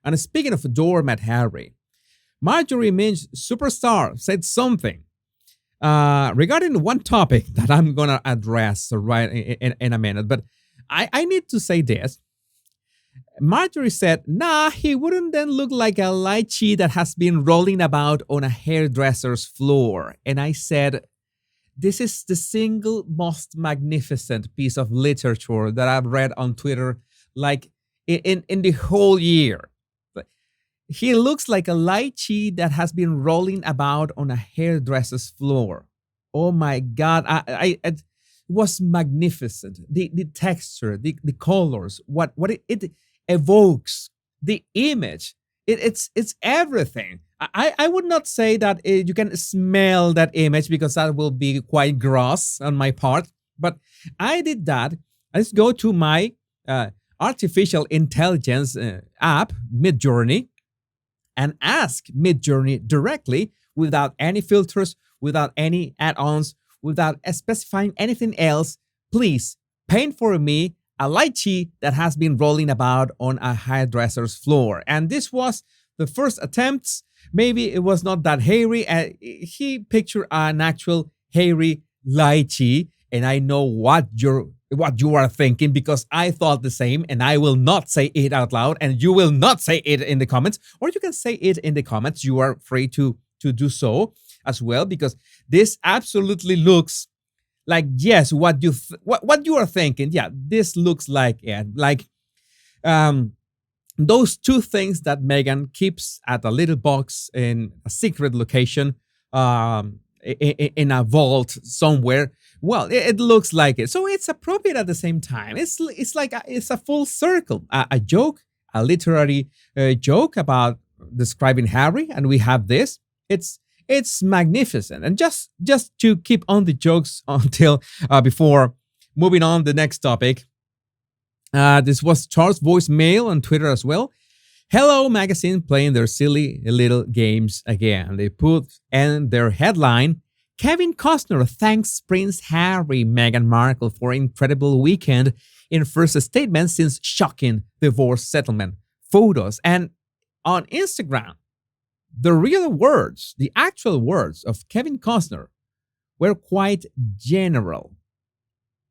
And speaking of doormat Harry, Marjorie Minch Superstar said something regarding one topic that I'm gonna address right in a minute. But I need to say this. Marjorie said, nah, he wouldn't then look like a lychee that has been rolling about on a hairdresser's floor. And I said, this is the single most magnificent piece of literature that I've read on Twitter, like in the whole year. He looks like a lychee that has been rolling about on a hairdresser's floor. Oh my God. It was magnificent. The texture, the colors, what it evokes, the image. It's everything. I would not say that you can smell that image because that will be quite gross on my part. But I did that. Let's go to my artificial intelligence app, Midjourney, and ask Midjourney directly without any filters, without any add-ons, without specifying anything else. Please paint for me a lychee that has been rolling about on a hairdresser's floor. And this was the first attempts. Maybe it was not that hairy. He pictured an actual hairy lychee, and I know what you are thinking because I thought the same, and I will not say it out loud, and you will not say it in the comments, or you can say it in the comments. You are free to do so as well, because this absolutely looks like, yes, what you are thinking. Yeah, this looks like it. Like those two things that Megan keeps at a little box in a secret location, in a vault somewhere. Well, it looks like it. So it's appropriate at the same time. It's like it's a full circle, a joke, a literary joke about describing Harry, and we have this. It's magnificent. And just to keep on the jokes until before moving on the next topic, this was Charles' voicemail on Twitter as well. Hello Magazine playing their silly little games again. They put in their headline, Kevin Costner thanks Prince Harry, Meghan Markle for incredible weekend in first statement since shocking divorce settlement photos. And on Instagram, the real words, the actual words of Kevin Costner were quite general.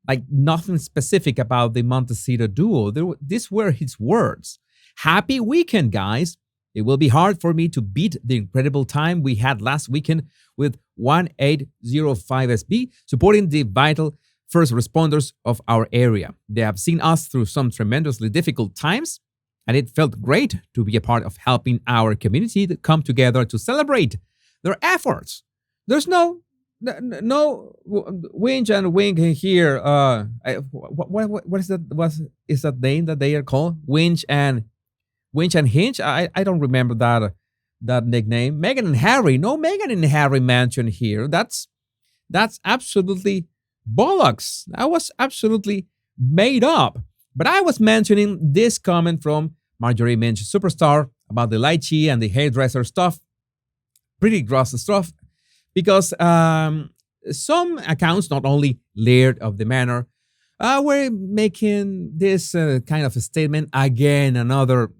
Like nothing specific about the Montecito duo. These were his words. Happy weekend, guys. It will be hard for me to beat the incredible time we had last weekend with 1805SB supporting the vital first responders of our area. They have seen us through some tremendously difficult times, and it felt great to be a part of helping our community to come together to celebrate their efforts. There's no winch and wink here. What is that? What is that name that they are called? Winch and Hinch. I don't remember that nickname. Meghan and Harry. No Meghan and Harry mentioned here. That's absolutely bollocks. That was absolutely made up. But I was mentioning this comment from Marjorie Minch Superstar about the lychee and the hairdresser stuff. Pretty gross stuff. Because some accounts, not only Laird of the Manor, were making this kind of a statement. Again, another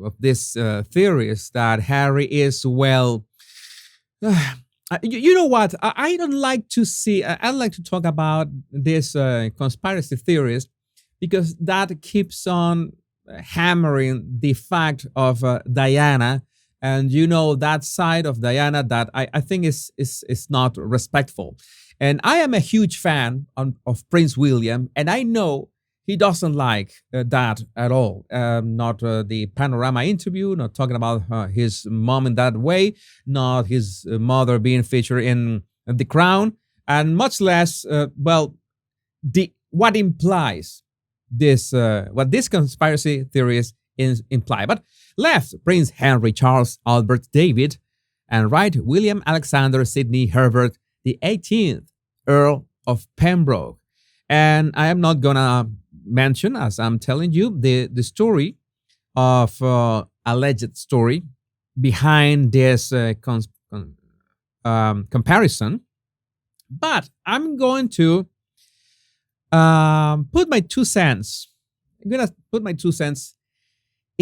of these theories that Harry is, well, you know what? I don't like to see, I like to talk about these conspiracy theories because that keeps on hammering the fact of Diana. And you know, that side of Diana that I think is not respectful. And I am a huge fan of Prince William, and I know he doesn't like that at all. Not the Panorama interview, not talking about his mom in that way, not his mother being featured in The Crown, and much less, what implies this, what this conspiracy theories imply. But left, Prince Henry Charles Albert David, and right, William Alexander Sidney Herbert, the 18th Earl of Pembroke. And I am not gonna mention, as I'm telling you, the story of alleged story behind this comparison, but I'm going to put my 2 cents. I'm gonna put my 2 cents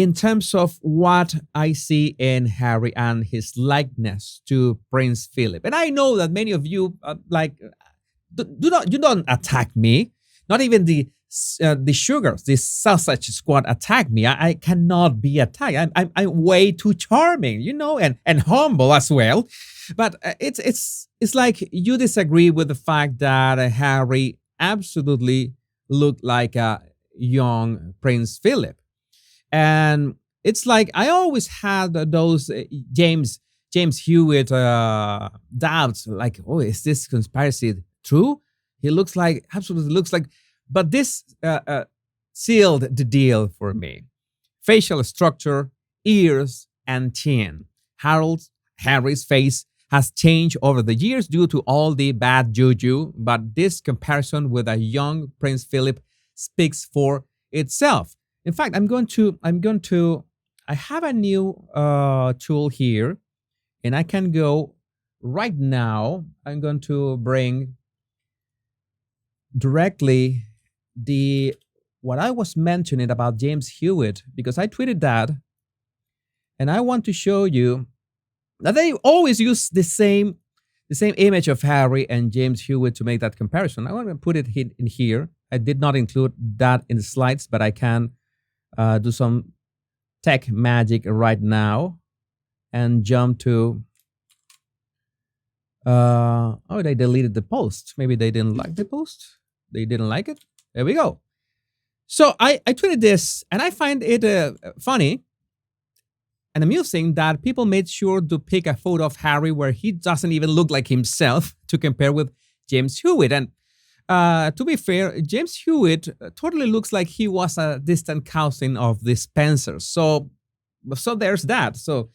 in terms of what I see in Harry and his likeness to Prince Philip. And I know that many of you do not, you don't attack me. Not even the sugars, the sausage squad attack me. I cannot be attacked. I'm way too charming, and humble as well. But it's like you disagree with the fact that Harry absolutely looked like a young Prince Philip. And it's like I always had those James Hewitt doubts, like, oh, is this conspiracy true? He looks like, absolutely looks like, but this sealed the deal for me. Facial structure, ears, and chin. Harry's face has changed over the years due to all the bad juju, but this comparison with a young Prince Philip speaks for itself. In fact, I have a new tool here, and I can go right now. I'm going to bring directly the what I was mentioning about James Hewitt, because I tweeted that, and I want to show you that they always use the same image of Harry and James Hewitt to make that comparison. I want to put it in here. I did not include that in the slides, but I can do some tech magic right now and jump to oh, they deleted the post. Maybe they didn't like the post. They didn't like it. There we go. So I tweeted this, and I find it funny and amusing that people made sure to pick a photo of Harry where he doesn't even look like himself to compare with James Hewitt. And to be fair, James Hewitt totally looks like he was a distant cousin of the Spencers. So there's that. So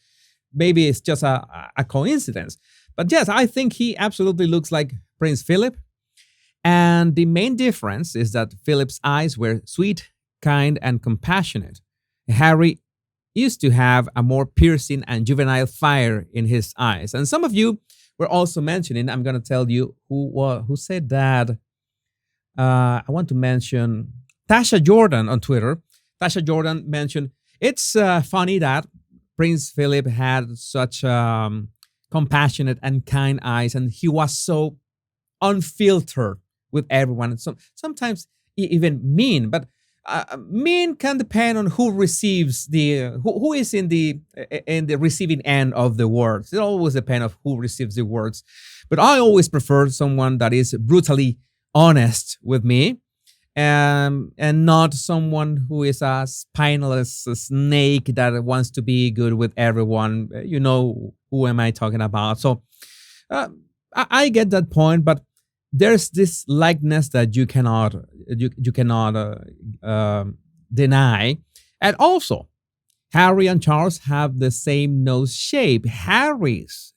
maybe it's just a coincidence. But yes, I think he absolutely looks like Prince Philip. And the main difference is that Philip's eyes were sweet, kind, and compassionate. Harry used to have a more piercing and juvenile fire in his eyes. And some of you were also mentioning, I'm going to tell you who said that. I want to mention Tasha Jordan on Twitter. Tasha Jordan mentioned, it's funny that Prince Philip had such compassionate and kind eyes, and he was so unfiltered with everyone. So sometimes even mean, but mean can depend on who receives who is in the receiving end of the words. It always depends on who receives the words. But I always prefer someone that is brutally honest with me, and not someone who is a spineless snake that wants to be good with everyone. You know who am I talking about? So I get that point, but there's this likeness that you cannot deny. And also, Harry and Charles have the same nose shape. Harry's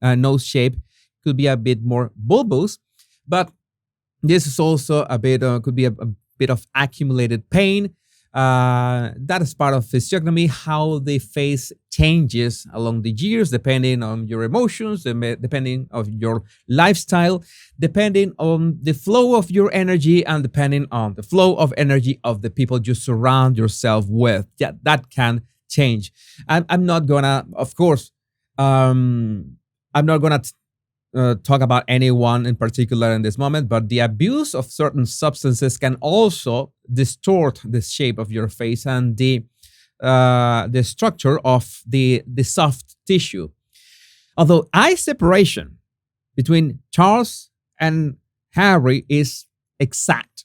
nose shape could be a bit more bulbous, but this is also a bit could be a bit of accumulated pain. That is part of physiognomy, how the face changes along the years, depending on your emotions, depending on your lifestyle, depending on the flow of your energy, and depending on the flow of energy of the people you surround yourself with. Yeah, that can change. I'm not gonna, of course, I'm not gonna talk about anyone in particular in this moment, but the abuse of certain substances can also distort the shape of your face and the structure of the soft tissue. Although eye separation between Charles and Harry is exact,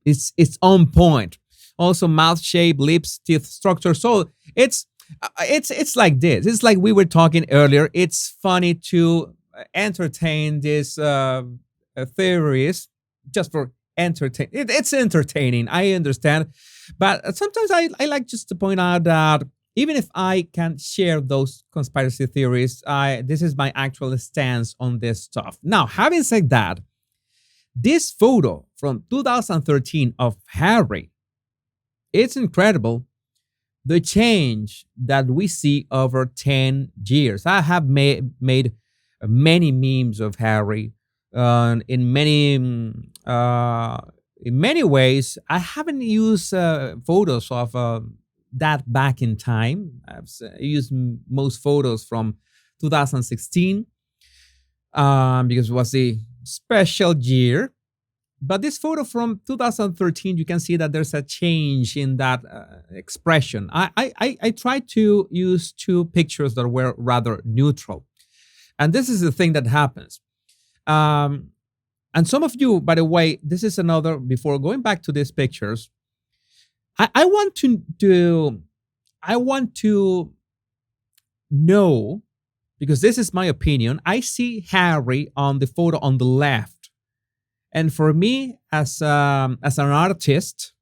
it's on point. Also, mouth shape, lips, teeth structure. So it's like this. It's like we were talking earlier. It's funny to entertain these theories just for entertain. It's entertaining, I understand, but sometimes I like just to point out that even if I can share those conspiracy theories, this is my actual stance on this stuff. Now, having said that, this photo from 2013 of Harry, it's incredible the change that we see over 10 years. I have made many memes of Harry. In many ways, I haven't used photos of that back in time. I've used most photos from 2016 because it was a special year. But this photo from 2013, you can see that there's a change in that expression. I tried to use two pictures that were rather neutral. And this is the thing that happens. And some of you, by the way, this is another, before going back to these pictures, I want to know, because this is my opinion. I see Harry on the photo on the left. And for me, as an artist,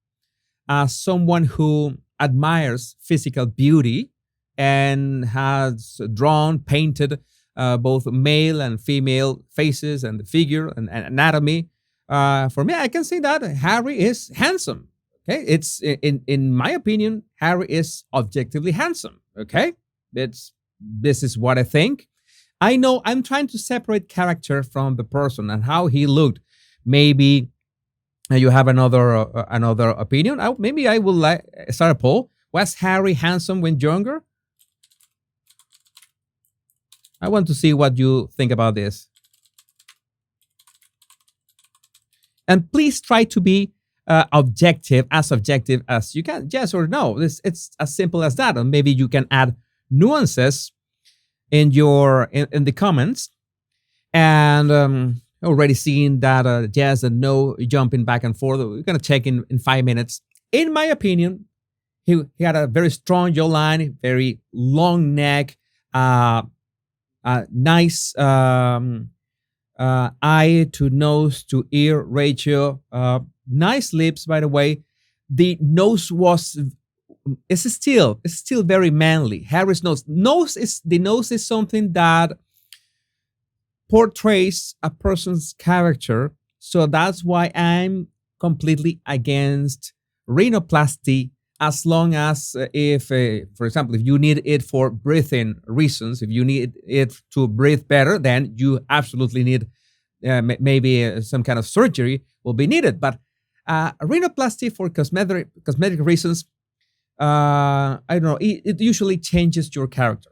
as someone who admires physical beauty and has drawn, painted both male and female faces and the figure and anatomy, for me, I can say that Harry is handsome. Okay, it's in my opinion, Harry is objectively handsome. Okay, this is what I think. I know I'm trying to separate character from the person and how he looked. Maybe you have another opinion. Maybe I will start a poll. Was Harry handsome when younger? I want to see what you think about this. And please try to be objective as you can. Yes or no. It's as simple as that. Or maybe you can add nuances in the comments. And already seeing that yes and no, jumping back and forth. We're gonna check in 5 minutes. In my opinion, he had a very strong jawline, very long neck, nice eye to nose to ear ratio, nice lips. By the way, the nose is still very manly. Harry's nose is something that portrays a person's character. So that's why I'm completely against rhinoplasty, as long as if, for example, if you need it for breathing reasons, if you need it to breathe better, then you absolutely need maybe some kind of surgery will be needed. But rhinoplasty for cosmetic reasons, I don't know, it usually changes your character.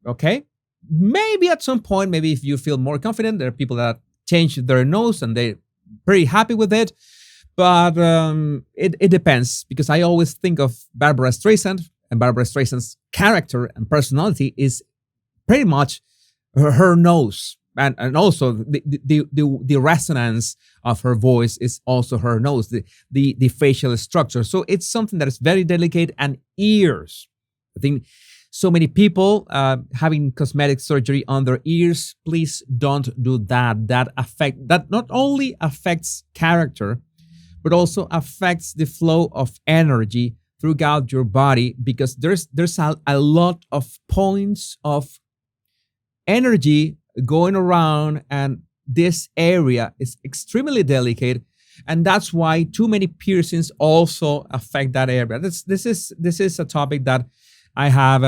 Okay? Maybe at some point, maybe if you feel more confident, there are people that change their nose and they're pretty happy with it. But it depends, because I always think of Barbara Streisand, and Barbara Streisand's character and personality is pretty much her nose. And also the resonance of her voice is also her nose, the facial structure. So it's something that is very delicate. And ears. I think so many people having cosmetic surgery on their ears. Please don't do that. That not only affects character, but also affects the flow of energy throughout your body, because there's a lot of points of energy going around, and this area is extremely delicate, and that's why too many piercings also affect that area. This is a topic that I have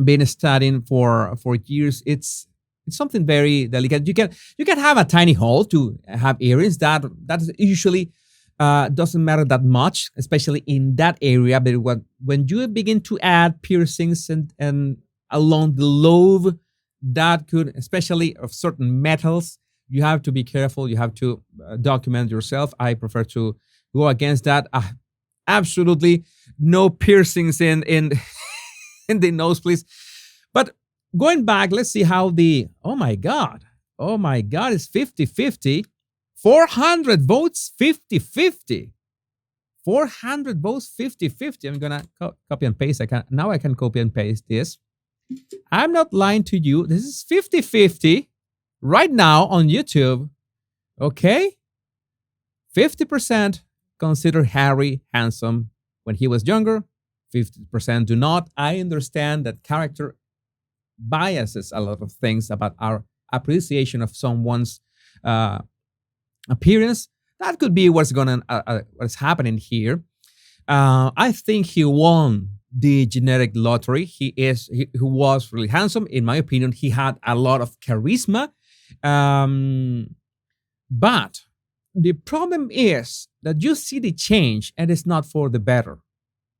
been studying for years. It's something very delicate. You can have a tiny hole to have earrings. That usually doesn't matter that much, especially in that area. But when you begin to add piercings and along the lobe, that could, especially of certain metals, you have to be careful. You have to document yourself. I prefer to go against that. Absolutely no piercings in in the nose, please. But going back, let's see how oh my God, it's 50-50. 400 votes, 50-50. 400 votes, 50-50. I'm gonna copy and paste. I can copy and paste this. I'm not lying to you. This is 50-50 right now on YouTube. Okay? 50% consider Harry handsome when he was younger. 50% do not. I understand that character biases a lot of things about our appreciation of someone's appearance. That could be what's happening here. I think he won the genetic lottery. He was really handsome. In my opinion, he had a lot of charisma. But the problem is that you see the change, and it's not for the better.